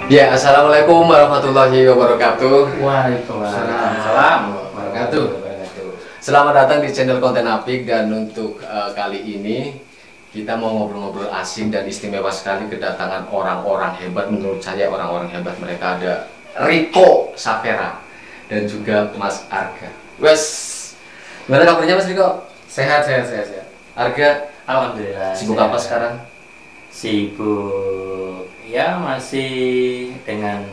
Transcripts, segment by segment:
Ya, assalamualaikum warahmatullahi wabarakatuh. Waalaikumsalam Wabarakatuh. Selamat datang di channel Konten Apik, dan untuk kali ini kita mau ngobrol-ngobrol asing dan istimewa sekali, kedatangan orang-orang hebat. Menurut saya orang-orang hebat mereka ada Rico Savera dan juga Mas Arga. Wes, gimana kabarnya Mas Rico? Sehat. Arga, Alhamdulillah. sibuk sehat. apa sekarang? Sibuk, ya masih dengan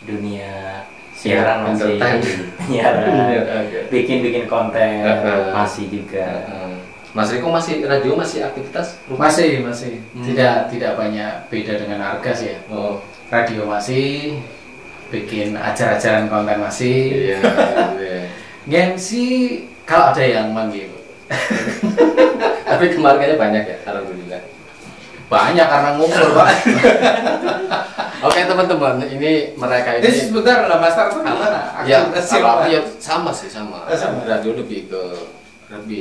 dunia siaran, masih penyiaran, bikin konten masih juga. Mas Riko masih radio, masih aktivitas? Masih. Tidak banyak beda dengan Arga sih ya. Oh. Radio masih, bikin acara-acara konten masih. Iya. Gengsi kalau ada yang manggil. Tapi keluarganya banyak ya, alhamdulillah. Banyak karena ngumpul, Pak. Oke teman-teman, ini mereka ini. Sebentar lah, Mas Tar, gimana? Ya, Aktivitas kalau aku siapa? ya sama sih, sama. Sama. Radio lebih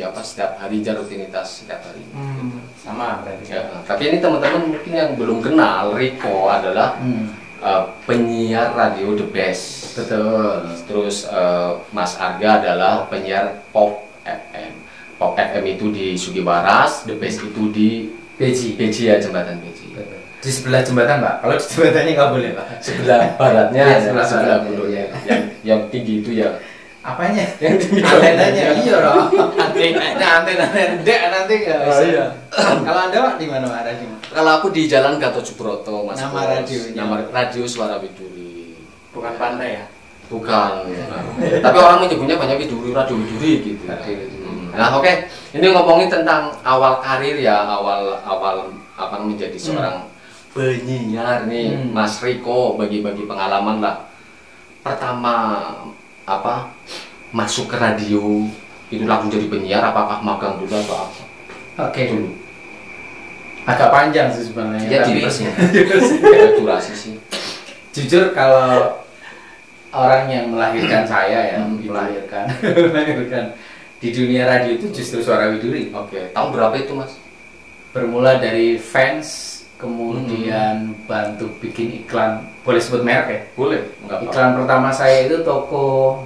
apa setiap hari, rutinitas setiap hari. Sama berarti. Ya, tapi ini teman-teman mungkin yang belum kenal, Rico adalah penyiar radio The Best. Betul. Terus Mas Arga adalah penyiar Pop FM. Pop FM itu di Sugiwaras, The Best itu di Beji. Beji ya, jembatan Beji. Di sebelah jembatan, Pak. Kalau di jembatannya nggak boleh, Pak. Sebelah baratnya, Ya, sebelah barat. bulunya. Yang tinggi itu ya. Apanya? Yang tinggi Antenanya. Iya, loh. Antena ndek nanti nggak bisa. Oh, iya. Kalau Anda, Pak, di mana, Pak? Radio? Kalau aku di Jalan Gatot Subroto, Mas. Nama Bos. radionya? Nama radio Suara Widuri. Bukan pantai ya? Bukan. Tapi orang menyebutnya banyak Widuri, radio Widuri gitu. Nah, oke. Ini ngomongin tentang awal karir ya, awal apa menjadi seorang penyiar nih, Mas Rico, bagi-bagi pengalaman lah. Pertama apa masuk ke radio itu langsung jadi penyiar, apakah magang dulu atau apa? Oke. Dulu. Agak panjang sih sebenarnya. Ya tapi dibersih. Kayak durasi sih. jujur kalau orang yang melahirkan saya ya, melahirkan di dunia radio itu justru Suara Widuri. Oke. Tahun berapa itu, Mas? Bermula dari fans, kemudian bantu bikin iklan. Boleh sebut merek ya? Boleh. Enggak apa-apa. Iklan pertama saya itu toko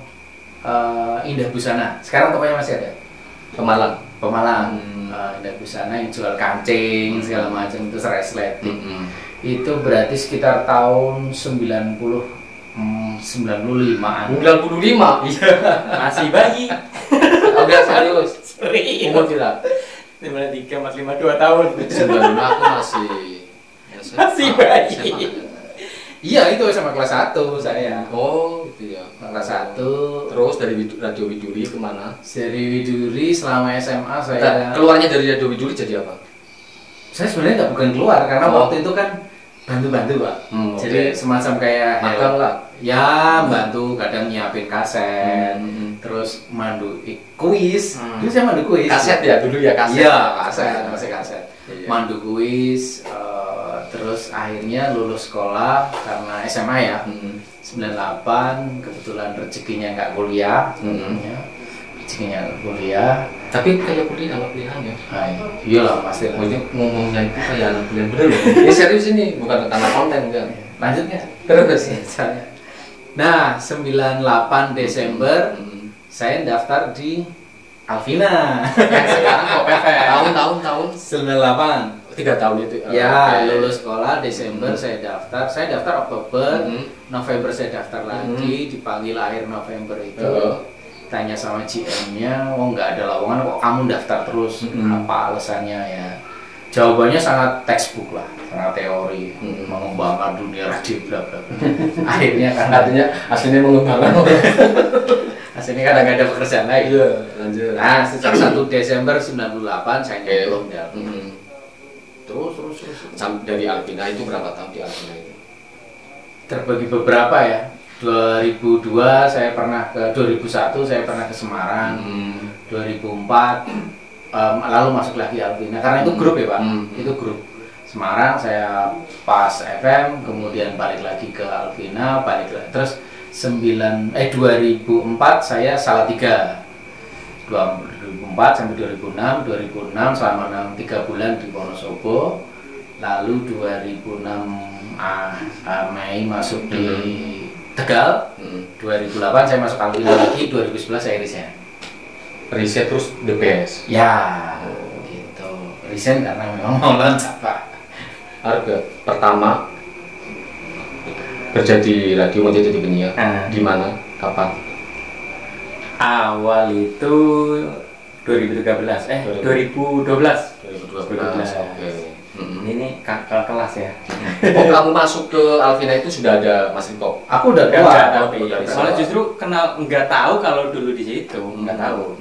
Indah Busana. Sekarang tokonya masih ada. Pemalang. Indah Busana yang jual kancing segala macam, itu resleting. Itu berarti sekitar tahun 95-an. 95. Iya. Masih bayi. Oke, serius. Serius. Umur tidak? 93, masih 52 tahun. 95 aku masih Masih bayi. SMA. Iya, itu sama kelas 1 saya. Oh, itu ya. Kelas 1. Terus dari Radio Widuri kemana? Dari Widuri selama SMA saya. Keluarnya dari Radio Widuri jadi apa? Saya sebenarnya bukan keluar karena waktu itu kan bantu-bantu, Pak. Jadi semacam kayak magang lah. Ya, bantu kadang nyiapin kaset, terus mandu kuis. Dulu saya mandu kuis. Kaset ya dulu ya, kaset. Iya, kaset, masih kaset. Iya. Mandu kuis, terus akhirnya lulus sekolah karena SMA ya. 98, kebetulan rezekinya nggak kuliah, rezekinya kuliah. Tapi kayak kuliah anak pilihan ya. Iyalah pasti. Maksudnya ngomongnya itu kayak anak pilihan bener loh. Ini serius ini, bukan tentang konten kan. Lanjutnya. Terus. Nah, 98 Desember saya daftar di Alvina. Sekarang kok tahun 98. 3 tahun itu. Ya, lulus sekolah Desember saya daftar. Saya daftar Oktober, November saya daftar lagi, dipanggil akhir November itu. Tanya sama GM-nya, "Oh, nggak ada lowongan kok kamu daftar terus?" Apa alasannya ya? Jawabannya sangat textbook lah, sangat teori, mengembangkan dunia radio bla bla bla. Akhirnya kan artinya aslinya mengembangkan. aslinya kan nggak ada pekerjaan lagi. Iya, lanjut. Nah, sejak 1 Desember 98 saya nyemplung di Alvina. Terus. Dari Alvina itu berapa tahun di Alvina itu? Terbagi beberapa ya. 2002 saya pernah ke 2001 saya pernah ke Semarang. 2004 lalu masuk lagi Alvina karena itu grup ya, Pak. Itu grup. Semarang saya pas FM, kemudian balik lagi ke Alvina, balik lagi terus 2004 saya Salatiga. 2004 sampai 2006 selama 3 bulan di Wonosobo. Lalu 2006 SMA Mei masuk di Tegal. 2008 saya masuk Alvina lagi, 2011 saya resign. Riset terus the best. Ya, gitu. Resign karena memang mau loncat Pak. Arga pertama kerja di radio mau jadi penyiar. Di mana? Kapan? Awal itu 2013, 2012. 2012. Oke. Ini kakak kelas ya. Oh, kamu masuk ke Alvina itu sudah ada Mas Riko? Aku udah Enggak, tua. tapi malah justru kenal, nggak tahu kalau dulu di situ, nggak tahu.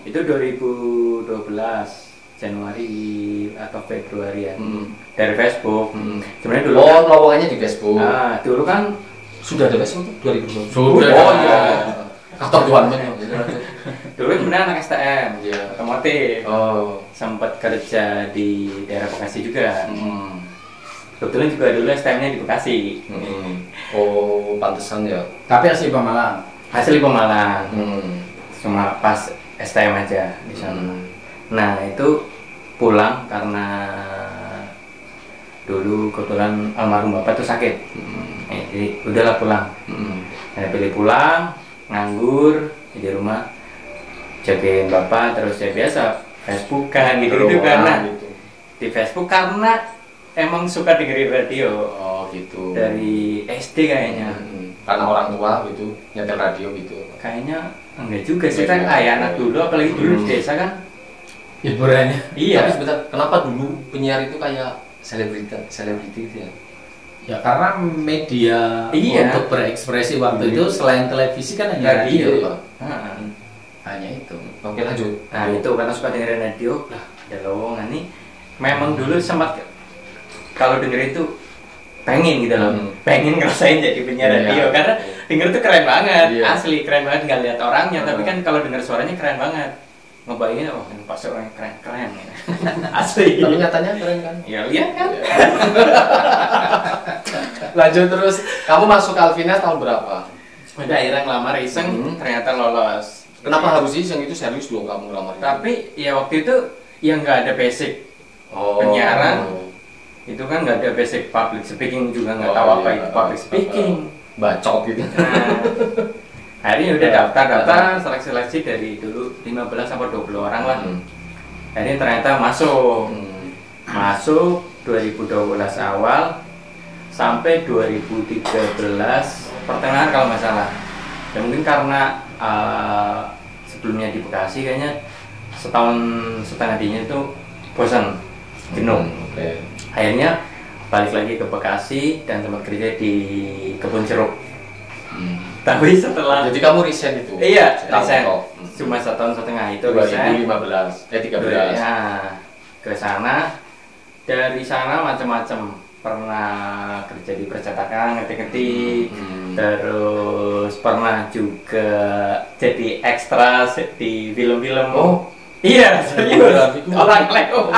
Itu 2012 Januari atau Februari ya, dari Facebook. Sebenarnya dulu kan, lowongannya di Facebook. dulu kan Sudah ada Facebook tuh 2012. Sudah. Oh iya. Atau tuan men. dulu sebenarnya anak STM, Iya. otomotif. Oh. Sempat kerja di daerah Bekasi juga. Kebetulan juga dulu STM-nya di Bekasi. Oh, pantesan ya. Tapi asli Pemalang. Asli Pemalang. Cuma pas STM aja di sana. Nah, itu pulang karena dulu kebetulan almarhum bapak tuh sakit. Jadi udahlah pulang. Saya pilih pulang, nganggur di rumah, jagain bapak, terus ya biasa Facebookan gitu-gitu karena di Facebook karena emang suka dengerin radio. Oh gitu. Dari SD kayaknya. Karena orang tua gitu nyetel radio gitu. Kayaknya enggak juga sih, kan ayah anak dulu, apalagi dulu di desa kan Hiburannya. iya. Tapi sebentar, kenapa dulu penyiar itu kayak selebriti gitu ya? Ya karena media Iya. untuk berekspresi waktu itu selain televisi kan hanya radio. Pak. Hanya itu. Oke lanjut. Nah itu karena suka dengerin radio, lah ada lowongan nih. Memang dulu sempat kalau dengerin itu pengen gitu loh, pengen ngerasain jadi penyiar radio karena denger tuh keren banget, asli keren banget, nggak lihat orangnya, tapi kan kalau denger suaranya keren banget. Ngebayangin, oh ini pasti orang keren ya. Asli. Tapi nyatanya keren kan? Ya lihat kan. Lanjut terus, kamu masuk Alvina tahun berapa? Udah akhirnya ngelamar iseng, ternyata lolos. Kenapa harus iseng? Itu serius dong kamu ngelamar? Tapi ya waktu itu ya nggak ada basic penyiaran. Itu kan nggak ada basic public speaking juga, nggak tahu apa itu public speaking. Bacot gitu. Nah, akhirnya udah daftar seleksi dari dulu 15 sampai 20 orang lah. Akhirnya ternyata masuk. Masuk 2012 awal sampai 2013 pertengahan kalau nggak salah. Dan mungkin karena sebelumnya di Bekasi kayaknya setahun setengah dinya itu bosan, jenuh. Akhirnya balik lagi ke Bekasi dan tempat kerja di Kebun Jeruk. Tapi setelah jadi kamu resign itu? Iya, resign. Cuma setahun setengah itu 2015, 13. Ya, ke sana. Dari sana macam-macam. Pernah kerja di percetakan, ngetik-ngetik. Terus pernah juga jadi ekstra di film-film. Oh, iya, serius. Orang lewat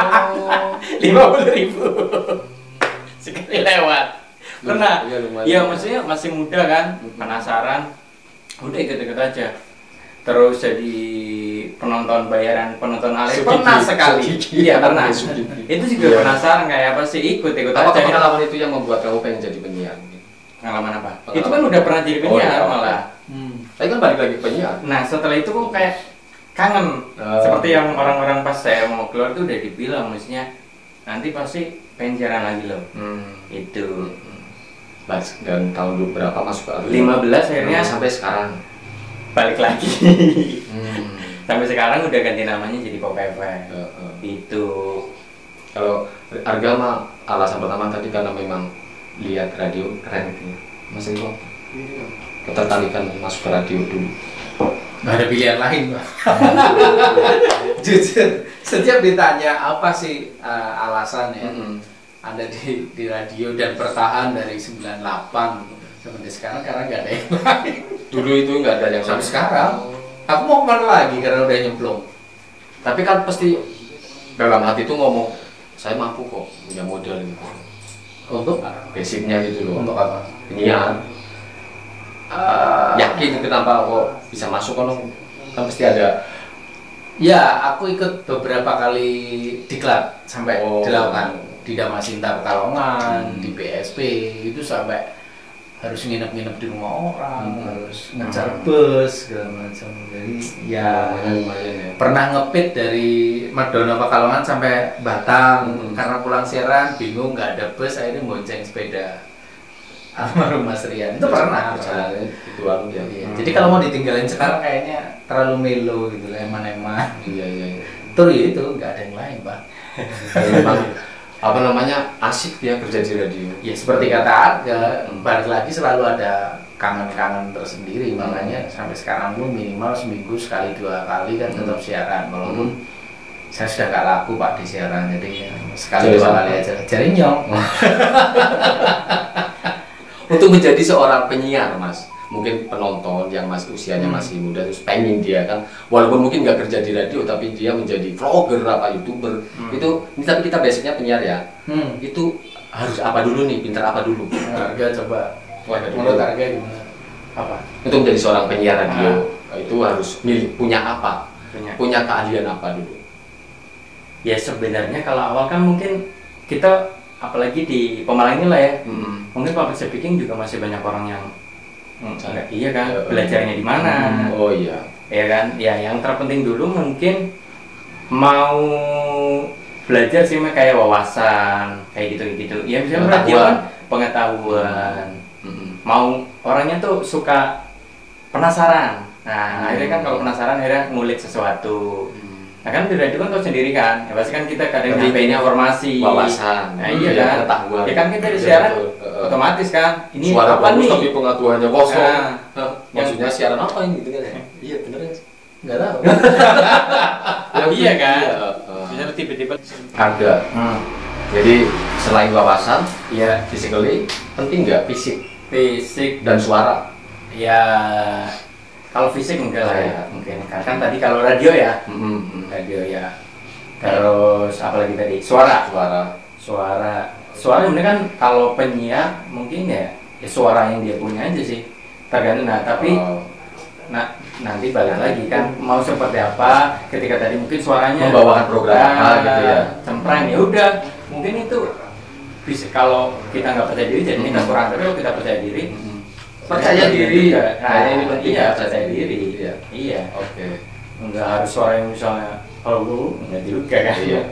50.000 sekali lewat. Pernah. Iya, maksudnya masih muda kan, penasaran. Udah ikut-ikut aja. Terus jadi penonton bayaran, penonton alih pernah sekali. Iya pernah. Itu juga penasaran kayak apa sih, ikut-ikut aja. Apa pengalaman itu yang membuat kamu pengen jadi penyiar? Pengalaman apa? Itu kan udah pernah jadi penyiar malah. Tapi kan balik lagi ke penyiar. Nah setelah itu kok kayak kangen. Seperti yang orang-orang pas saya mau keluar tuh udah dibilang, maksudnya nanti pasti pengen siaran lagi loh. Itu. Dan tahun berapa masuk ke 15 akhirnya sampai sekarang balik lagi. Sampai sekarang udah ganti namanya jadi Pop FM. Itu. Kalau Arga mah alasan pertama tadi karena memang lihat radio keren gitu. Mas Riko ketertarikan masuk ke radio dulu. Nggak ada pilihan lain, Pak. Jujur, setiap ditanya apa sih alasannya Anda di radio dan bertahan dari 98 sampai sekarang, karena nggak ada yang lain. Dulu itu nggak ada yang sampai sekarang. Aku mau kemana lagi karena udah nyemplung. Tapi kan pasti dalam hati itu ngomong, saya mampu kok punya modal gitu. Untuk basicnya gitu loh. Untuk apa? Penyiar. Yakin kenapa kok bisa masuk kan pasti ada. Ya, aku ikut beberapa kali diklat sampai 8. di Damasinta Pekalongan, di BSP itu sampai harus nginep-nginep di rumah orang, harus ngejar bus segala macam. Jadi ya pernah ngepit dari Madona Pekalongan sampai Batang karena pulang siaran bingung nggak ada bus, akhirnya bonceng sepeda almarhum Mas Rian itu pernah. Itu ya. Jadi kalau mau ditinggalin sekarang kayaknya terlalu melo gitu lah, eman-eman. Iya. Tur itu nggak ada yang lain, Pak. Memang apa namanya asik dia kerja di radio. Ya seperti kata Arga, balik lagi selalu ada kangen-kangen tersendiri, makanya sampai sekarang pun minimal seminggu sekali 2 kali kan tetap siaran, walaupun saya sudah gak laku Pak di siaran, jadi ya, sekali 2 kali aja. Jadi nyong. Untuk menjadi seorang penyiar, Mas, mungkin penonton yang usianya masih muda terus pengen dia kan, walaupun mungkin nggak kerja di radio tapi dia menjadi vlogger apa youtuber itu, tapi kita basicnya penyiar ya, itu harus apa dulu nih, pinter apa dulu? Harga coba, menurut harga gimana? Apa? Untuk menjadi seorang penyiar radio itu harus punya apa? Punya keahlian apa dulu? Ya sebenarnya kalau awal kan mungkin kita apalagi di Pemalang ini lah ya, mungkin public speaking juga masih banyak orang yang iya kan, belajarnya di mana? Oh iya. Ya kan, ya yang terpenting dulu mungkin mau belajar sih kayak wawasan, kayak gitu-gitu. Ya misalnya radio kan pengetahuan. Mau orangnya tuh suka penasaran. Nah, akhirnya kan kalau penasaran akhirnya ngulik sesuatu. Nah kan di radio kan tahu sendiri kan, ya pasti kan kita kadang nyampeinnya informasi, wawasan, nah iya kan, pengetahuan. Ya kan kita di siaran otomatis kan, ini suara apa bagus nih? tapi pengetahuannya kosong. Maksudnya siaran apa ini gitu kan ya? Iya bener ya? Nggak tahu. Iya kan, bisa tiba-tiba harga. Jadi selain wawasan, ya physically penting nggak fisik dan suara? Ya kalau fisik enggak lah ya, mungkin kan tadi kalau radio ya, radio ya. Terus apalagi tadi suara ini kan kalau penyiar mungkin ya suara yang dia punya aja sih tergantung. Nah tapi nanti balik lagi kan mau seperti apa ketika tadi mungkin suaranya membawakan program apa gitu ya, cempreng ya udah mungkin itu bisa. Kalau kita nggak percaya diri jadi kita kurang, tapi kalau kita percaya diri percaya diri, nah ini penting ya, percaya diri. Iya. Oke. Enggak harus suara yang misalnya enggak juga kan. Iya.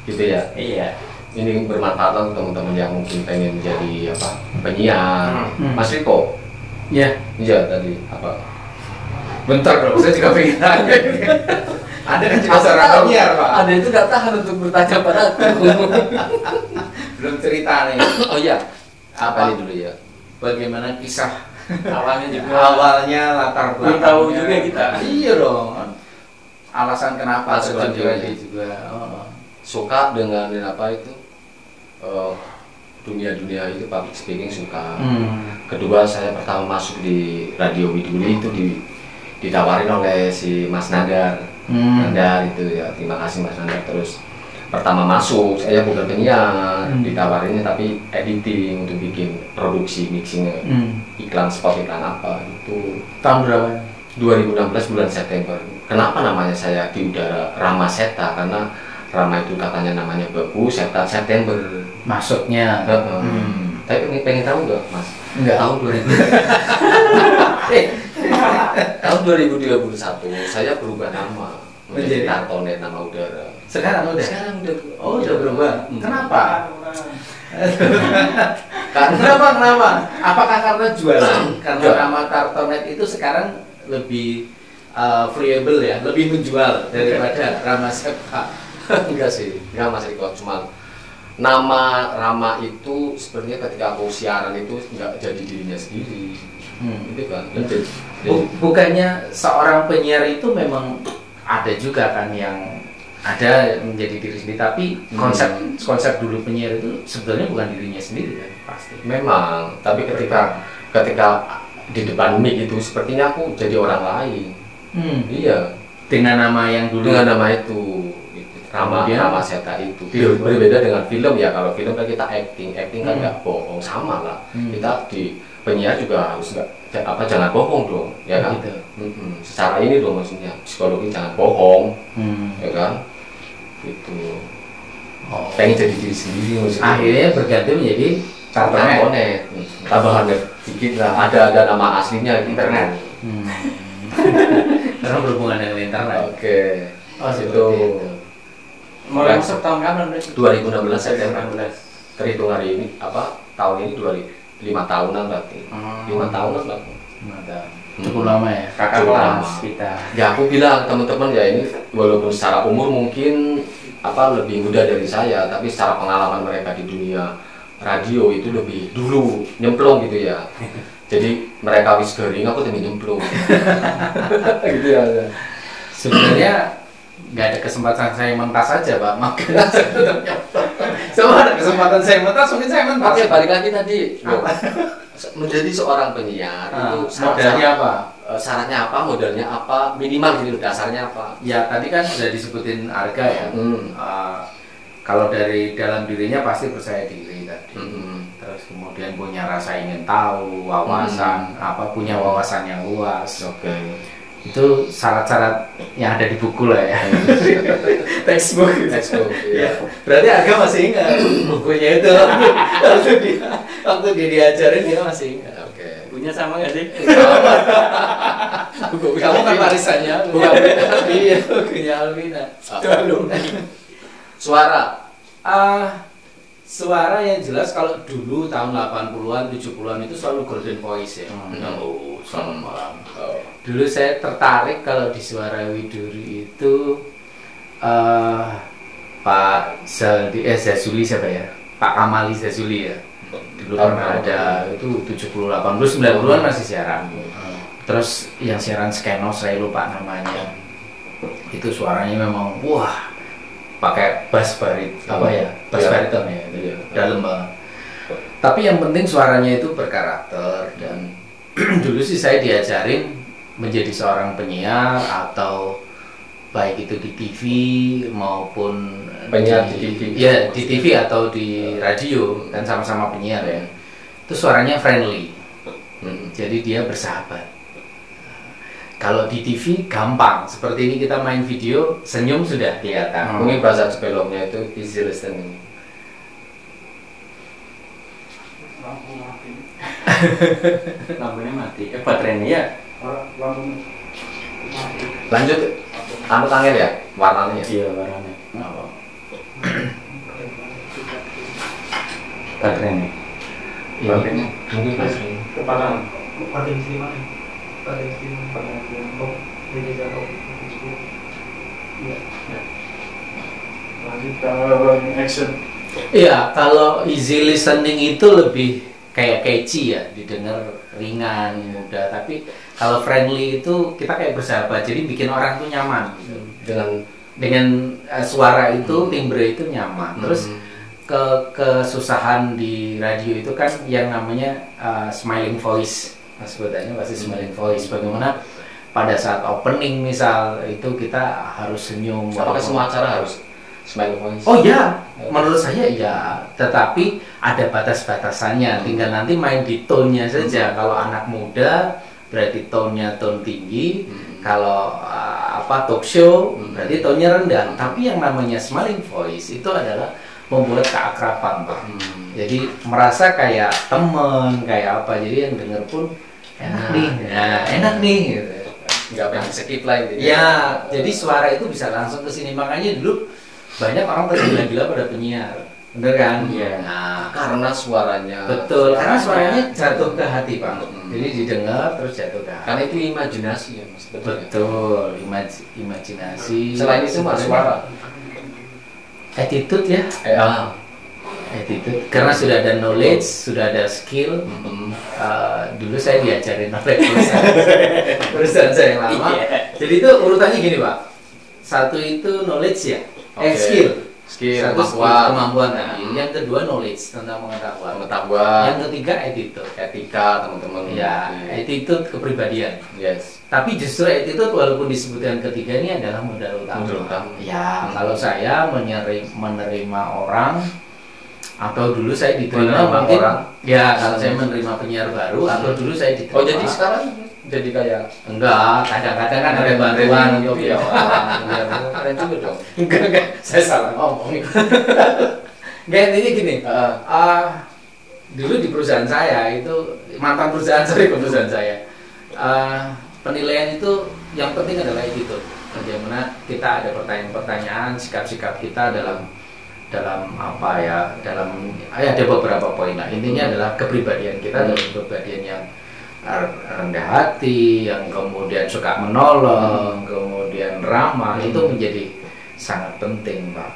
Gitu ya. Iya. Ini bermanfaat untuk teman-teman yang mungkin pengen jadi apa, penyiar. Mas Riko. Iya. Iya tadi apa? Bentar dong, saya juga pengen tanya. Ada kan juga seorang penyiar, Pak. Ada itu nggak tahan untuk bertanya pada aku. Belum cerita nih. Oh iya. Apa ini dulu ya? Bagaimana kisah Awalnya juga. awalnya, latar belum belakangnya. tahu juga kita. Iya dong. Alasan kenapa Alasan juga juga. Suka dengan apa itu? Dunia itu public speaking suka. Kedua saya pertama masuk di Radio Widuli itu ditawarin oleh si Mas Nandar. Nandar itu ya, terima kasih Mas Nandar. Terus pertama masuk saya bukan penyiar, ditawarinnya tapi editing untuk bikin produksi mixing iklan spot iklan apa itu. Tahun berapa? 2016 bulan September. Kenapa namanya saya di udara Rama Seta? Karena Rama itu katanya namanya bagus, Seta September. Maksudnya. Tapi pengen tahu nggak, Mas? Enggak. Tahun 2000. Tahun 2021 saya berubah nama menjadi Tartonet, nama udara. Sekarang udah. Oh, udah berubah. Kenapa? Kenapa? Apakah karena jualan? Karena nama Tartonet itu sekarang lebih variable ya, lebih menjual daripada Rama Septa. Enggak sih, enggak Mas Riko, cuma nama Rama itu sebenarnya ketika aku siaran itu enggak jadi dirinya sendiri. Gitu kan. Bukannya seorang penyiar itu memang ada juga kan yang ada menjadi diri sendiri, tapi konsep dulu penyiar itu sebetulnya bukan dirinya sendiri kan, pasti. Memang, tapi ketika di depan mic itu sepertinya aku jadi orang lain. Iya. Dengan nama yang dulu. Dengan nama itu. Rama Seta itu. Berbeda dengan film ya. Kalau film kan kita acting kan nggak bohong, sama lah. Kita di penyiar juga harus jangan bohong dong, ya kan? Gitu. Secara ini dong maksudnya psikologi jangan bohong, ya kan? Gitu. pengen jadi diri sendiri maksudnya. Akhirnya berganti menjadi Kartonet. Tambahan dikit lah, ada nama aslinya internet. Karena berhubungan dengan internet. Oke. Oh, itu seperti itu. Mulai masuk tahun kapan berarti? 2016 September. 2016. Terhitung hari ini tahun ini 5 tahunan berarti. 5 tahunan lah. Cukup lama ya. Kakak Cukup kelas lama. kita. Ya aku bilang teman-teman ya ini walaupun secara umur mungkin lebih muda dari saya, tapi secara pengalaman mereka di dunia radio itu lebih dulu nyemplung gitu ya. Jadi mereka wis garing, aku demi nyemplung. Gitu ya. Sebenarnya nggak ada kesempatan saya mentas saja Pak, makanya saya tetap nyemplung. Coba ada kesempatan saya mentas, mungkin saya mentas. Oke, balik lagi tadi. Menjadi seorang penyiar itu modalnya apa? Syaratnya apa, modalnya apa, minimal gitu, dasarnya apa? Ya tadi kan sudah disebutin harga ya. Kalau dari dalam dirinya pasti percaya diri tadi. Terus kemudian punya rasa ingin tahu, wawasan, punya wawasan yang luas. Oke. Itu syarat-syarat yang ada di buku lah ya. Textbook. Ya. Berarti harga masih ingat bukunya itu. Waktu dia diajarin dia masih ingat. Oke. Punya sama nggak sih? Kamu kan warisannya. Iya, bukunya Alvina. Suara. Suara yang jelas kalau dulu tahun 80-an, 70-an itu selalu golden voice ya. Selalu malam. Dulu saya tertarik kalau di Suara Widuri itu Pak Zazuli siapa ya? Pak Kamali Zazuli ya. Dulu pernah ada itu 70, 80, 90-an masih siaran. Terus yang siaran Skenos saya lupa namanya. Itu suaranya memang wah, pakai bass bariton ya, dalam banget. Tapi yang penting suaranya itu berkarakter dan dulu sih saya diajarin menjadi seorang penyiar atau baik itu di TV maupun penyiar di TV. Ya, di TV atau di radio kan sama-sama penyiar ya. Itu suaranya friendly. Jadi dia bersahabat. Kalau di TV gampang, seperti ini kita main video, senyum sudah kelihatan. Mungkin bahasa sebelumnya itu easy listening. Lampunya mati. Baterainya ya? Lanjut, kamu tanggal ya warnanya? Iya, warnanya. Baterainya. Baterainya mungkin baterainya. Kepala. Iya, kalau easy listening itu lebih kayak catchy ya, didengar ringan, mudah. Tapi kalau friendly itu kita kayak bersahabat, jadi bikin orang tuh nyaman dengan suara itu, timbre itu nyaman. Terus kesusahan di radio itu kan yang namanya smiling voice, sebutannya pasti smiling voice. Bagaimana pada saat opening misal itu kita harus senyum. Apakah semua acara harus smiling voice? Oh ya, menurut saya ya, tetapi ada batas-batasannya. Tinggal nanti main di tone-nya saja. Kalau anak muda berarti tone-nya tone tinggi. Kalau talk show berarti tone-nya rendah. Tapi yang namanya smiling voice itu adalah membuat keakraban, Pak. Jadi merasa kayak temen, kayak apa. Jadi yang denger pun enak nih, enak nih. Gitu. Nggak pengen skip lah intinya. Ya, jadi suara itu bisa langsung ke sini. Makanya dulu banyak orang tergila-gila pada penyiar, bener kan? Iya. Nah, Karena suaranya. betul, karena suaranya jatuh ke hati, Pak. Jadi didengar terus jatuh ke hati. Karena itu imajinasi ya, Mas. Betul, imajinasi. Selain itu Mas, suara. Attitude ya. Attitude. Karena sudah ada knowledge, sudah ada skill. Dulu saya diajarin oleh perusahaan saya yang lama. Jadi itu urutannya gini, Pak. Satu itu knowledge ya. Skill. Satu kemampuan. Yang kedua knowledge tentang pengetahuan. Yang ketiga attitude. Etika teman-teman. Ya, attitude kepribadian. Yes. Tapi justru attitude walaupun disebutkan ketiga ini adalah modal utama. Ya, kalau saya menerima orang atau dulu saya diterima mungkin orang. Ya, kalau saya menerima penyiar baru atau dulu saya diterima. Oh, jadi sekarang jadi kayak Enggak, kadang-kadang kan ada bantuan gitu ya. Keren juga dong. Enggak, saya salah ngomong. Enggak, ini gini. Dulu di perusahaan saya itu mantan perusahaan saya. Penilaian itu yang penting adalah attitude. Bagaimana kita ada pertanyaan-pertanyaan, sikap-sikap kita dalam apa ya, ada beberapa poin. Nah, intinya adalah kepribadian kita adalah kepribadian yang rendah hati, yang kemudian suka menolong, kemudian ramah, itu menjadi sangat penting, Pak.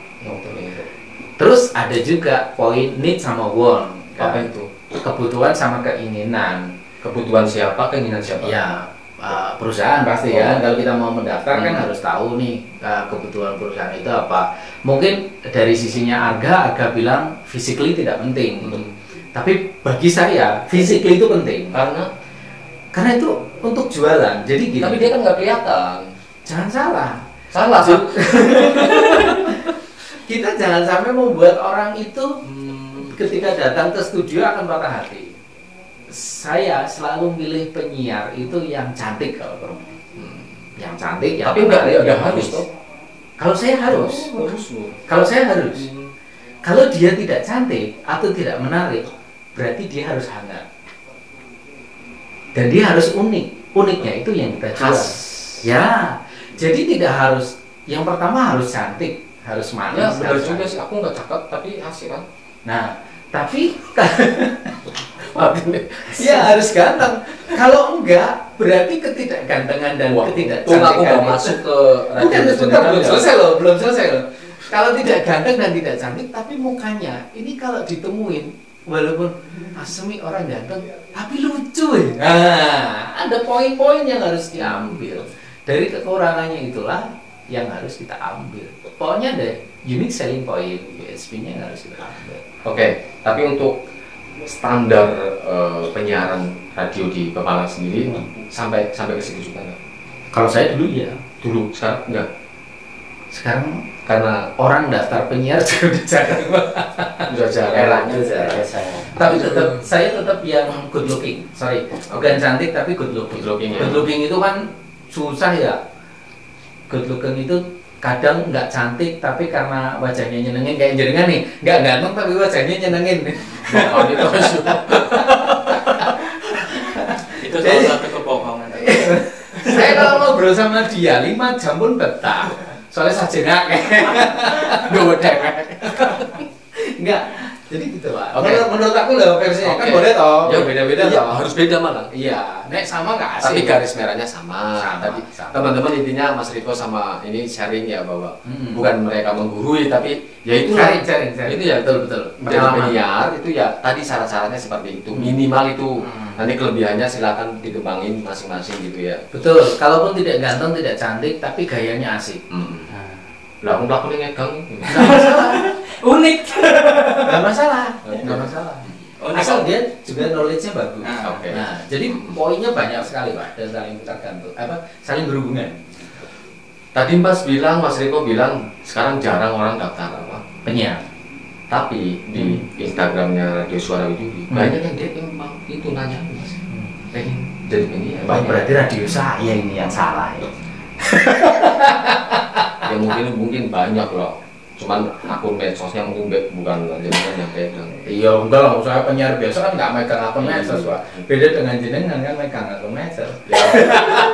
Terus ada juga poin need sama want. Apa itu? Kebutuhan sama keinginan. Kebutuhan siapa, keinginan siapa? Ya, perusahaan pasti ya. Kalau kita mau mendaftar kan harus tahu nih kebutuhan perusahaan itu apa. Mungkin dari sisinya Arga bilang physically tidak penting. Tapi bagi saya physically itu penting. Karena itu untuk jualan. Jadi gini. Tapi dia kan nggak kelihatan. Jangan salah. Salah sih. Kita jangan sampai membuat orang itu ketika datang ke studio akan patah hati. Saya selalu milih penyiar itu yang cantik kalau perlu. Yang cantik. Tapi nggak harus toh. Kalau saya harus. Kalau saya harus. Kalau dia tidak cantik atau tidak menarik, berarti dia harus hangat. Dan dia harus unik. Uniknya itu yang kita jual. Ya. Jadi tidak harus. Yang pertama harus cantik, harus manis. Ya benar juga sih. Aku nggak cakep tapi asik kan. Nah, tapi ya harus ganteng. Kalau enggak, berarti ketidakgantengan dan ketidakcantikan aku mau masuk ke belum selesai loh. Kalau tidak ganteng dan tidak cantik, tapi mukanya ini kalau ditemuin, walaupun Asmi orang ganteng, tapi lucu ya. Nah, ada poin-poin yang harus diambil. Dari kekurangannya itulah yang harus kita ambil. Pokoknya ada unique selling point, USP-nya yang harus kita ambil. Oke, tapi untuk standar penyiaran radio di Pemalang sendiri sampai ke situ juga nggak? Kalau saya dulu ya. Dulu, sekarang enggak. Sekarang Karena orang daftar penyiar sudah jarang. Eranya jarang. Tapi saya tetap yang good looking. Sorry, bukan cantik tapi good looking. Good looking itu kan susah ya. Good looking itu kadang nggak cantik tapi karena wajahnya nyenengin, kayak jenengan nih, nggak ganteng tapi wajahnya nyenengin. Itu salah satu kebohongan. Saya kalau ngobrol sama dia 5 jam pun betah. Soalnya sajengak. Enggak. Jadi gitu Pak. Okay. Menurut aku loh versinya kan boleh toh. Ya beda-beda iya, toh. harus beda malah. Iya, nek sama nggak asik. Tapi garis merahnya sama. Tadi sama. teman-teman intinya Mas Riko sama ini sharing ya bahwa bukan mereka menggurui tapi ya itu sharing. Itu ya betul. Menjadi penyiar itu ya tadi syarat-syaratnya seperti itu. Minimal itu. Nanti kelebihannya silakan dikembangin masing-masing gitu ya. Betul. Kalaupun tidak ganteng, tidak cantik tapi gayanya asik. Lah aku pelakunya ngegang. Nggak masalah. Unik. Nggak masalah. Unik. Asal dia juga knowledge-nya bagus. Oke. Nah, jadi poinnya banyak sekali Pak dan saling tergantung. Saling berhubungan. Tadi Mas Riko bilang sekarang jarang orang daftar apa? Penyiar. Tapi di Instagramnya Radio Suara Widuri banyak yang dia memang itu nanya Mas. Pengen jadi penyiar. Berarti radio saya ini yang salah ya. Ya mungkin banyak loh. Cuman akun medsosnya mungkin bukan jenengan yang pegang. Iya enggak lah, saya penyiar biasa kan nggak megang akun medsos Pak. Beda dengan jenengan kan megang akun medsos. Ya,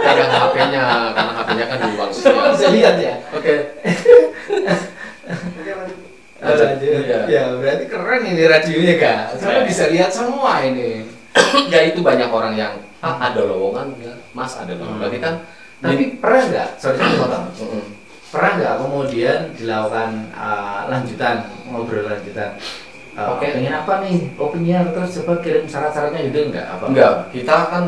pegang HP-nya karena HP-nya kan di ruang sosial. Bisa lihat ya. Oke. Ya berarti keren ini radionya Kak. Saya bisa lihat semua ini. Ya itu banyak orang yang ada lowongan ya, Mas ada lowongan. Berarti kan. Tapi pernah nggak? Sorry saya potong. Pernah nggak kemudian dilakukan ngobrol lanjutan? Oke, pengen apa nih? Oh penyiar, terus coba kirim syarat-syaratnya gitu enggak? Enggak, kita kan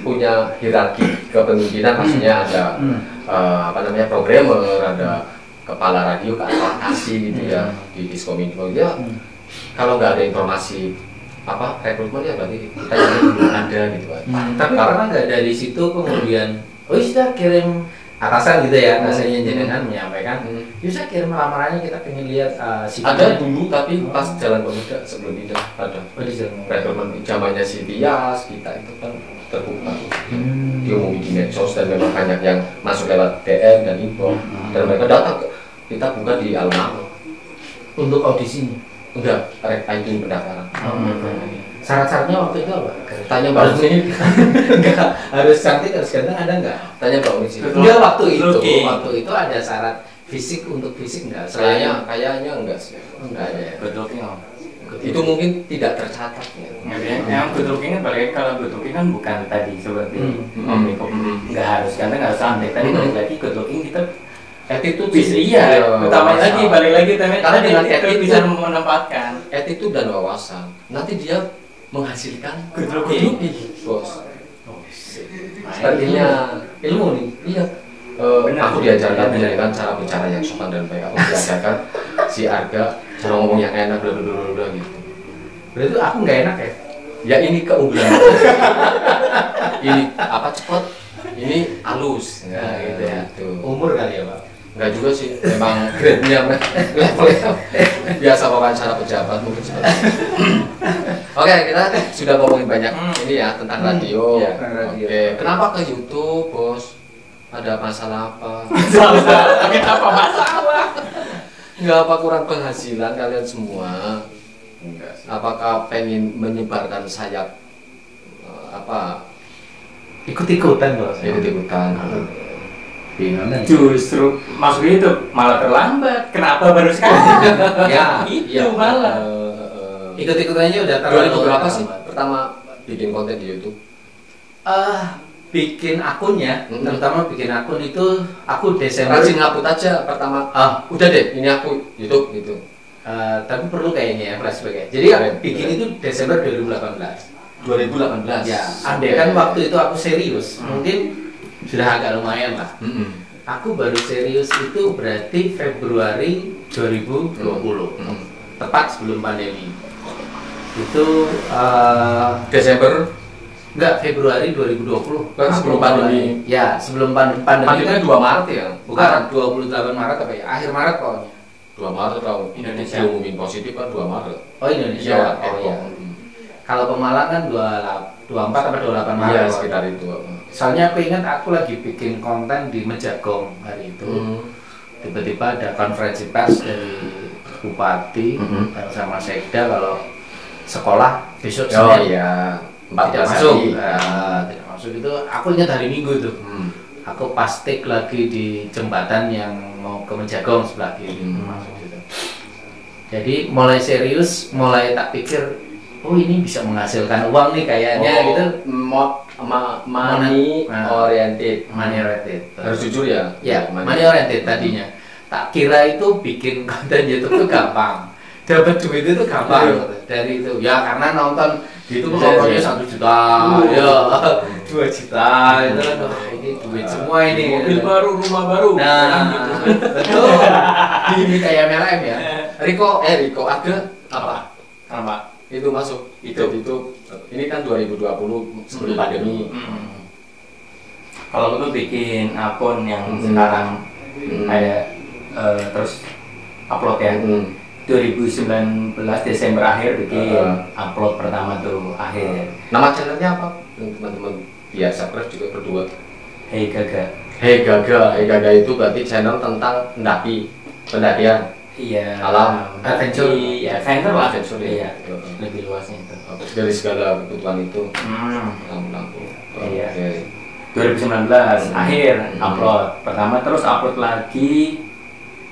punya hierarki kepemimpinan, maksudnya ada programmer, ada kepala radio, kasih gitu ya di Diskominfo ya. Kalau nggak ada informasi rekrutmen ya berarti kita yang belum ada gitu kan. Tapi pernah nggak dari situ kemudian, oh sudah kirim atasan gitu ya, atasannya jenengan menyampaikan, bisa kirim lamarannya kita pengen lihat ada dulu tapi pas Jalan Pemuda sebelum pindah ada. Oh di Jalan Rekrutmen zamannya si Tias kita itu kan terbuka. diumumi di medsos dan memang banyak yang masuk lewat DM dan info dan mereka datang kita buka di alun-alun Untuk audisinya. enggak itu pendaftaran. Syarat-syaratnya waktu itu apa? Tanya Mbak Uni. Enggak, harus cantik, harus ganteng, ada enggak? Tanya Mbak Uni sih. Enggak, waktu itu Oke. ada syarat fisik, untuk fisik enggak? Kayaknya enggak sih. Enggak ada ya. Good looking om. Itu mungkin tidak tercatat ya. Yang good looking kan balik kalau good looking kan bukan tadi seperti om Niko nggak harus karena nggak harus cantik. Tadi balik lagi good looking kita Attitude bisa sih. iya. Utama lagi balik lagi Karena dengan itu attitude bisa menempatkan. attitude dan wawasan. Nanti dia menghasilkan Good looking. Bos. Oh, Sepertinya ilmu nih. iya. Benar. Aku diajarkan menjadikan cara bicara yang sopan dan baik. Aku diajarkan si Arga cara ngomong yang enak bla gitu. Berarti aku nggak enak ya? Ya ini keunggulan. Ini apa cepet? Ini halus. Nah, gitu ya. Umur kali ya, Pak? Enggak juga sih, memang grade-nya levelnya biasa wawancara pejabat mungkin seperti itu. Oke, kita sudah ngomongin banyak ini ya tentang radio. Iya, tentang radio. Oke, kenapa ke YouTube, Bos? Ada masalah apa? Kenapa masalah? Enggak apa kurang penghasilan kalian semua? Enggak sih. Apakah pengen menyebarkan sayap Ikut-ikutan kalau saya. ikut-ikutan? Bingung kan? Justru maksudnya itu malah terlambat. Kenapa baru sekarang? Ya, Itu iya. malah. Ikut-ikutannya udah 2000 berapa sih pertama bikin konten di YouTube? Bikin akunnya, terutama bikin akun itu aku Desember. Rajin ngupload aja pertama. Udah deh, ini aku YouTube gitu. Tapi perlu kayaknya ya flashback ya. Jadi bikin itu Desember 2018. 2018. Ya, andai kan waktu itu aku serius, mungkin sudah agak lumayan lah. Aku baru serius itu berarti Februari 2020, tepat sebelum pandemi. Itu Desember enggak, Februari 2020. Kan sebelum pandemi. Ya, sebelum pandemi kan 2 Maret ya? Bukan, 28 Maret apa ya? Akhir Maret pokoknya. 2 Maret tahu. Indonesia. Diumumin positif kan 2 Maret. Oh, Indonesia. Iya, Oh iya. Kalau Pemalang kan 24 atau 28 Maret. Iya, pokoknya. sekitar itu. Soalnya aku ingat aku lagi bikin konten di Mejagong hari itu. Tiba-tiba ada konferensi pers dari Bupati dan sama Sekda kalau sekolah besok Oh Senin iya, 14 tidak masuk. hari. Tidak masuk itu. Aku ingat hari Minggu itu. Aku pas take lagi di jembatan yang mau ke Mejagong sebelah kiri. Masuk gitu. Jadi mulai serius, mulai tak pikir, oh ini bisa menghasilkan uang nih kayaknya gitu. Money oriented. Money oriented. Harus jujur ya. Ya, money oriented tadinya. Tak kira itu bikin konten YouTube tuh gampang. Dapat duit itu gampang dari itu. Ya karena nonton di YouTube nontonnya 1 juta, ya 2 juta itu kan. Wah, ini duit semua ini. Mobil baru, rumah baru. Nah, gitu. betul. Di kayak MLM ya. Riko ada apa? Apa? Itu masuk. Itu ini kan 2020 sebelum pandemi. Kalau lu bikin akun yang sekarang kayak terus upload ya. 2019 Desember akhir bikin upload pertama tuh akhir. Nama channelnya apa? Teman-teman ya subscribe juga berdua. Hey Gaga. Hey Gaga itu berarti channel tentang pendakian. Iya. Alam. Adventure. Iya, adventure lah. Adventure, Iya. iya. Lebih luasnya itu. Dari segala kebutuhan itu. Lampu-lampu. Iya. Oke. 2019 akhir upload pertama, terus upload lagi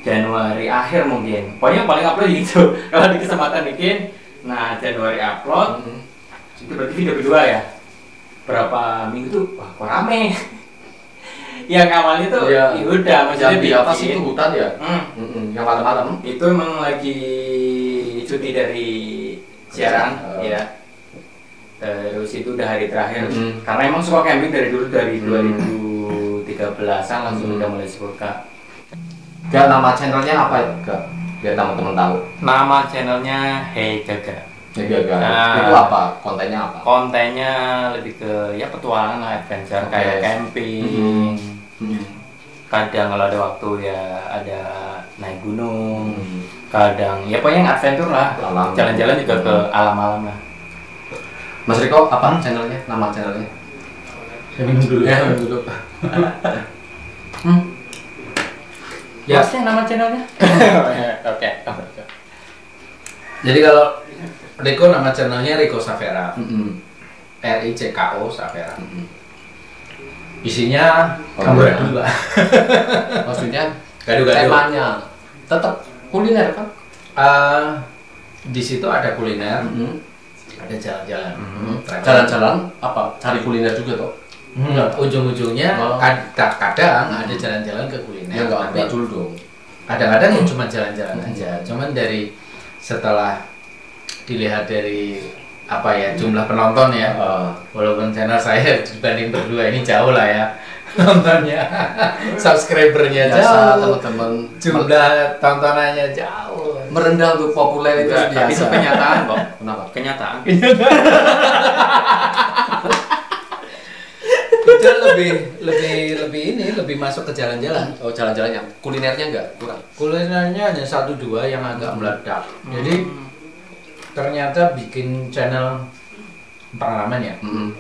Januari akhir mungkin. Pokoknya paling upload gitu. Kalau di kesempatan bikin, nah Januari upload. Itu berarti video kedua ya. Berapa minggu tuh? Wah, kok rame. Yang awalnya tuh ya udah maksudnya di apa sih itu hutan ya? Yang malam-malam. Itu emang lagi cuti dari siaran ya. Terus itu udah hari terakhir. Karena emang suka camping dari dulu, dari 2013an langsung udah mulai suka. Gak, nama channelnya apa ya? Gak, biar teman-teman tahu. Nama channelnya Hey Gaga. Hey Gaga. Nah, itu apa? Kontennya apa? Kontennya lebih ke ya petualangan lah, adventure kayak camping. Kadang kalau ada waktu ya ada naik gunung. Kadang ya pokoknya yang adventure lah. Jalan-jalan juga ke alam-alam lah. Mas Riko apa channelnya? Nama channelnya? Saya minum dulu. Ya, dulu. Ya, yang nama channelnya? Oke. Jadi kalau Riko nama channelnya Riko Savera. Mm-mm. RICKO Savera. Mm-mm. Isinya Gado-gado. gado. Maksudnya Gado-gado. temanya tetap kuliner kan? Di situ ada kuliner, Mm-mm. ada jalan-jalan. Jalan-jalan apa? Cari kuliner juga toh? Enggak, ujung-ujungnya Oh. kadang ada jalan-jalan ke kuliner. Ya tapi enggak dulu dong. kadang-kadang ya cuma jalan-jalan aja. Cuman dari setelah dilihat dari apa ya jumlah penonton ya, walaupun channel saya dibanding berdua ini jauh lah ya nontonnya, subscribernya Biasa jauh, teman-teman jumlah tontonannya jauh. merendah untuk populer itu Tapi itu biasa. kenyataan kok. Kenapa? Kenyataan. Itu lebih masuk ke jalan-jalan. Oh jalan-jalannya, kulinernya enggak kurang. Kulinernya hanya 1-2 yang agak meledak. Jadi ternyata bikin channel pengalaman ya. Mm-mm.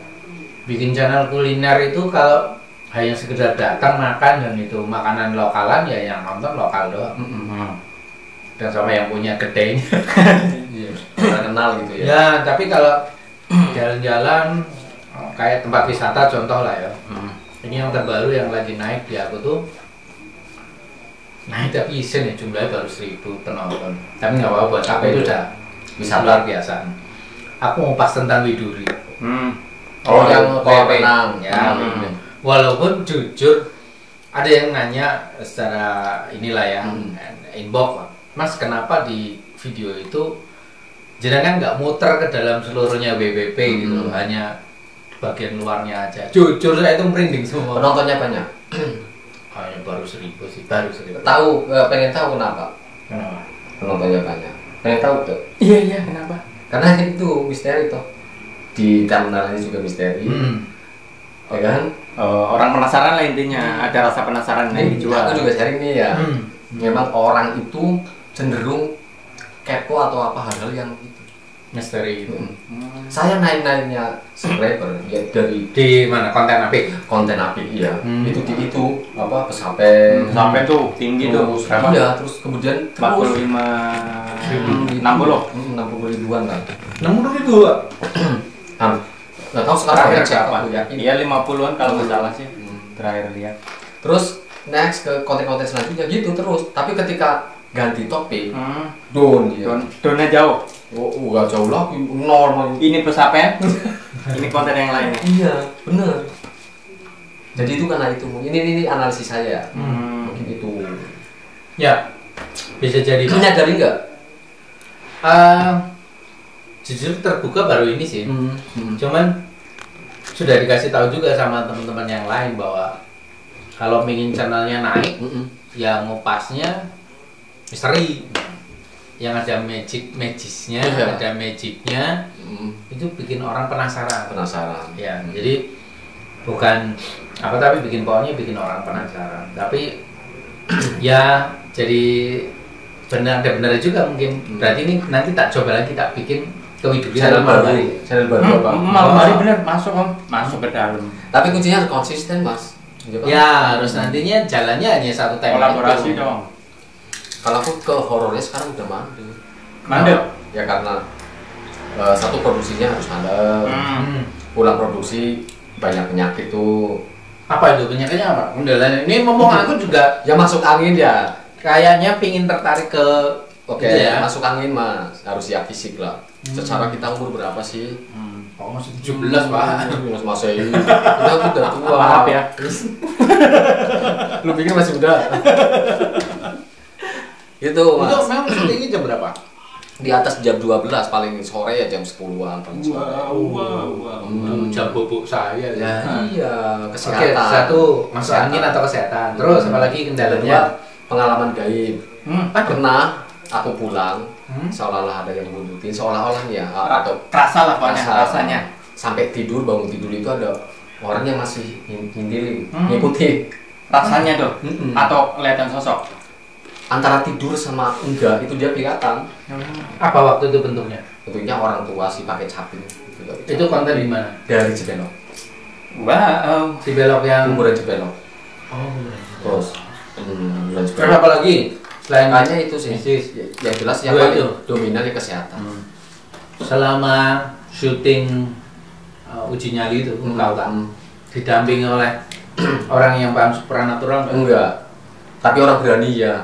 Bikin channel kuliner itu kalau hanya sekedar datang makan dan itu makanan lokalan ya yang nonton lokal doang. Mm-mm. Dan sama yang punya gedenya. Iya. Orang kenal gitu ya. Ya, tapi kalau jalan-jalan kayak tempat wisata contoh lah ya. Ini yang terbaru yang lagi naik di aku tuh naik tapi isen ya jumlahnya baru 1.000 penonton. Tapi nggak apa-apa buat aku itu udah Wisata. luar biasa. Aku mau pas tentang Widuri. Oh, yang kolam WP. renang. Ya, walaupun jujur ada yang nanya secara inilah ya inbox, Mas kenapa di video itu jenengan nggak muter ke dalam seluruhnya WWP gitu, hanya bagian luarnya aja. Jujur saya itu merinding semua. Penontonnya banyak. Hanya baru 1.000 sih, baru 1.000. Tahu, pengen tahu kenapa? Kenapa? Penontonnya banyak. Pengen tahu tuh. Iya, kenapa? Karena itu misteri toh. Di terminal ini juga misteri. Ya kan? Orang penasaran lah intinya. Ada rasa penasaran yang dijual. Aku juga sharing nih ya. Memang orang itu cenderung kepo atau apa hal-hal yang itu Misteri itu. Saya naik-naiknya subscriber ya dari Di mana konten apa? konten api iya. Itu di itu apa pesampai Sampai tuh tinggi tuh berapa? Iya, terus kemudian 45 60 60 ribuan kan. 60.000. Nggak tahu sekarang Terakhir siapa berapa? aku yakin. Iya 50-an kalau nggak salah sih. Terakhir lihat. Terus next ke konten-konten selanjutnya gitu terus. Tapi ketika ganti topik, Hmm. down dia. Donnya jauh. Oh, nggak jauh lah, normal. Ini pesapen. Ini konten yang lainnya. Iya, bener. Jadi itu karena itu. Ini analisis saya. Mungkin itu. Ya, bisa jadi. Menyadari nggak? Jujur terbuka baru ini sih. Cuman sudah dikasih tahu juga sama teman-teman yang lain bahwa kalau ingin channelnya naik, ya ngupasnya misteri. Yang ada magisnya, Iya. ada magicnya, itu bikin orang penasaran. Penasaran. Ya, jadi bukan apa tapi pokoknya bikin orang penasaran. Tapi ya jadi benar juga mungkin. Berarti ini nanti tak coba lagi tak bikin ke Widuri Channel malam baru. hari. Channel baru apa? Malam hari bener masuk om. Masuk ke dalam. Tapi kuncinya harus konsisten, Mas. Iya kan? Ya, harus nantinya jalannya hanya satu tema Kolaborasi itu. dong. Kalau aku ke horornya sekarang udah mandek. Mandek? Ya karena satu produksinya harus mandek. Pulang produksi banyak penyakit tuh. Apa itu penyakitnya apa? Kendalanya ini ngomong aku juga Ya masuk angin ya. kayaknya pingin tertarik ke Oke, itu ya. masuk angin Mas. Harus siap fisik lah. Secara kita umur berapa sih? Oh, masih 17, Pak. Mas ini. Kita udah tua. Maaf ya. Lu pikir masih muda? Itu Mas. Itu memang syutingnya jam berapa? Di atas jam 12 paling sore ya jam 10-an paling sore. Jam bobok saya. Ya iya, Oke, kesehatan. satu masuk angin atau kesehatan. Terus apalagi kendalanya? Kedua, pengalaman gaib. Pernah aku pulang, Hmm? seolah-olah ada yang buntutin, seolah-olah nih ya atau Kerasa lah pokoknya rasa- rasanya. sampai tidur bangun tidur itu ada orang yang masih ngintilin, Hmm. ngikutin. Rasanya tuh. Mm-mm. Atau kelihatan sosok. Antara tidur sama enggak itu dia kelihatan. Apa waktu itu bentuknya? Tentunya orang tua sih pakai caping. Itu konten di mana? dari Jepeno. Wow. Cibelok yang Kuburan Cibelok. oh, Terus kuburan terus Cibelok. apa lagi selain Makanya itu sih bisnis? yang jelas yang Dua paling itu. dominan ya kesehatan. Selama syuting uji nyali itu engkau tak didampingi oleh orang yang paham supranatural nggak? Enggak. Tapi orang berani ya.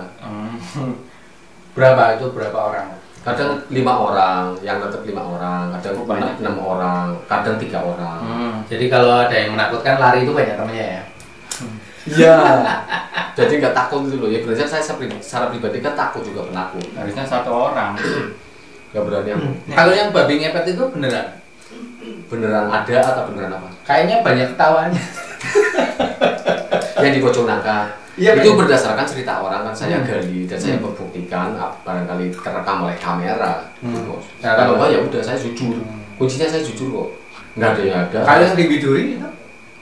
Berapa itu berapa orang? Kadang 5 orang, yang tetap 5 orang, kadang Banyak. 6 orang, kadang 3 orang. Jadi kalau ada yang menakutkan lari itu banyak temannya ya. Iya. Jadi nggak takut gitu loh. Ya benar saya secara pribadi kan takut juga penakut. Harusnya 1 orang. Nggak berani aku. Kalau yang babi ngepet itu beneran? Beneran ada atau beneran apa? Kayaknya banyak ketawanya. Yang di Bojonegoro. Iya, Itu bener. berdasarkan cerita orang kan saya gali dan saya membuktikan barangkali terekam oleh kamera. Gitu. Nah, Kalau kalau- enggak ya udah saya jujur. Kuncinya saya jujur kok. Nggak ada yang ada. Kalau yang di Biduri itu?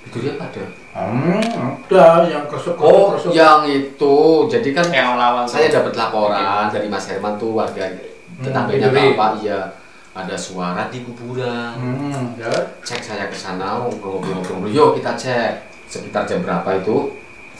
Itu dia ada. Ada yang kesuk. Oh, yang itu. Jadi kan Yang awal-awal saya tuh. dapat laporan dari Mas Herman tuh warga tetangganya Biduri. Bapak, iya ada suara di kuburan. Ya. Cek saya ke sana ngobrol-ngobrol. Yuk kita cek sekitar jam berapa itu?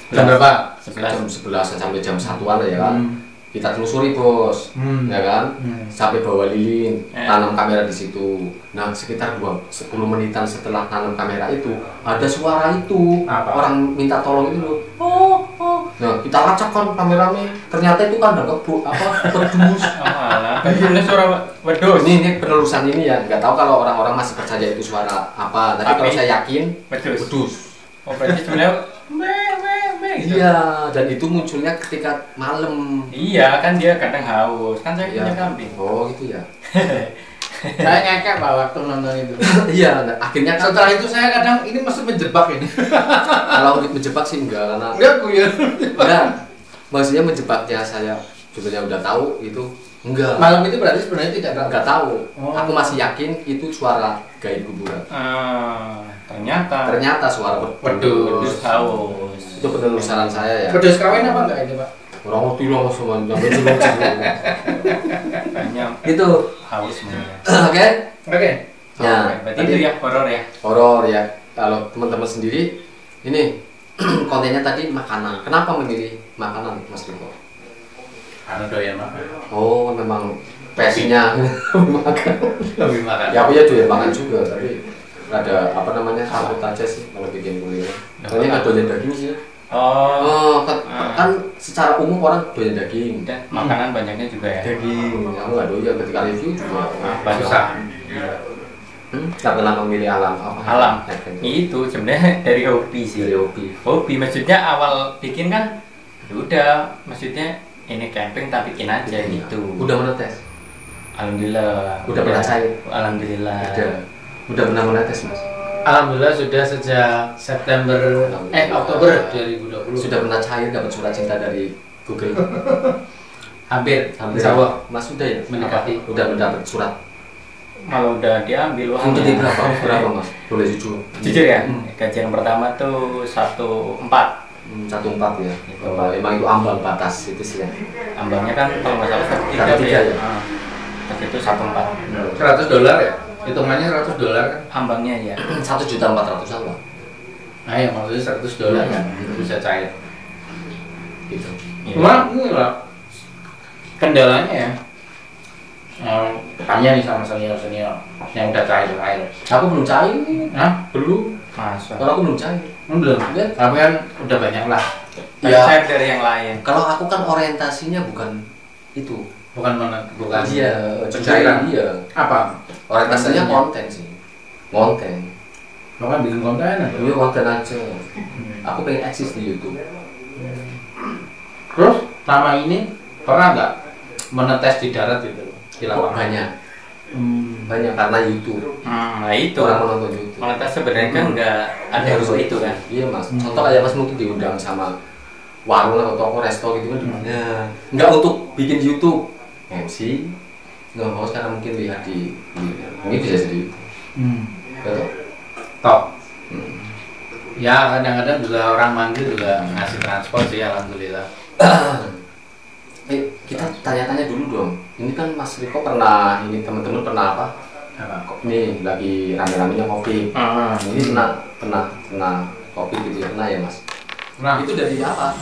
Jam berapa? 11. Jam 11 sampai jam 1-an ya kan. Hmm. Kita telusuri bos, ya kan? Sampai bawa lilin, tanam kamera di situ. Nah sekitar 10 menitan setelah tanam kamera itu ada suara itu. Apa? Orang minta tolong itu loh. Oh. Nah kita lacak kan kameranya. Ternyata itu kandang pedus. Oh, alah. Ini suara wedus. Ini penelusuran ini ya, nggak tahu kalau orang-orang masih percaya itu suara apa. Tapi kalau saya yakin Wedus. pedus. Oh, berarti sebenarnya gitu. Iya, dan itu munculnya ketika malam. Iya, kan dia kadang haus. Kan saya Iya. punya kambing. Oh gitu ya. Saya ngekek Pak waktu nonton itu. Iya, nah, akhirnya kan Setelah itu saya kadang ini maksud menjebak ini. kalau untuk menjebak sih enggak karena Enggak guyon. enggak. Maksudnya menjebaknya saya sebenarnya udah tahu itu enggak. Malam itu berarti sebenarnya tidak tahu. Enggak tahu. Oh. Aku masih yakin itu suara gaib kuburan. Ternyata Suara Wedus. haus. Itu penelusuran saya ya. Pedus kawin apa enggak ini Pak? Orang ngerti lah mas sampai jeruk-jeruk. Banyak Itu. haus semuanya. Oke. Oke. Ya, Berarti itu ya horor ya. horor ya. Kalau teman-teman sendiri ini kontennya tadi makanan. Kenapa memilih makanan Mas Riko? Anu doyan makan. Oh, memang passionnya makan. Lebih makan. Ya aku ya doyan makan juga, tapi ada apa namanya takut aja sih kalau bikin kuliner. Soalnya nggak doyan daging sih. Oh, Kan secara umum orang doyan daging. dan makanan banyaknya juga ya. Daging, aku nggak doyan ketika review juga. Banyak. Susah. Nggak pernah memilih alam apa? Alam. Itu Itu sebenarnya dari hobi sih. dari hobi. Hobi maksudnya awal bikin kan ya udah maksudnya ini camping tak bikin aja gitu. Udah menetes. Alhamdulillah. Udah pernah cair? Alhamdulillah. Udah pernah menetes mas. Alhamdulillah sudah sejak September Oktober 2020. Sudah pernah cair dapat surat cinta dari Google. hampir Insya Allah. Mas sudah ya? mendekati. Udah mendapat surat. Malah udah diambil Untuk uangnya. berapa? Berapa mas? Boleh jujur. Jujur ya, gajian pertama tuh 1,4. 1,4 ya. Itu. Oh, emang itu ambang batas itu sih ya. Ambangnya kan kalau nggak salah 1,3 1,3 ya? Pas itu 1,4. $100 ya? Hitungannya $100 kan? Ambangnya ya. 1.400.000 lah. Nah ya maksudnya $100 kan? Bisa cair. Gitu. Iya. Cuma ini lah kendalanya ya. Tanya nih sama senior-senior yang udah cair. Aku belum cair nih. Hah? Belum? Masa. Kalau aku belum cair. Belum. Tapi kan udah banyak lah. Ya. Ya. Saya dari yang lain. Kalau aku kan orientasinya bukan itu. Bukan bukan Iya, pencairan. Iya. Apa? Orientasinya konten sih. Konten. Lo kan bikin konten aja. Iya konten aja. Aku pengen eksis di YouTube. Terus selama ini pernah nggak menetes di darat gitu? Di Oh, lapangan? banyak. Banyak karena YouTube. Nah itu. Orang menonton YouTube. Monetas sebenarnya kan nggak ada Harus dua itu kan. Iya mas. Contoh kayak mas mungkin diundang sama warung atau toko resto gitu kan di mana? Nggak untuk bikin YouTube. MC nggak mau sekarang mungkin lihat di ini bisa jadi betul. Top. Ya kadang-kadang juga orang manggil juga ngasih transport sih alhamdulillah. Kita tanya-tanya dulu dong. Ini kan Mas Riko pernah, ini teman-teman pernah apa? Apa? Ini lagi rame-ramenya kopi. Ini kena kopi gitu ya, kena ya mas? Nah, Itu dari apa?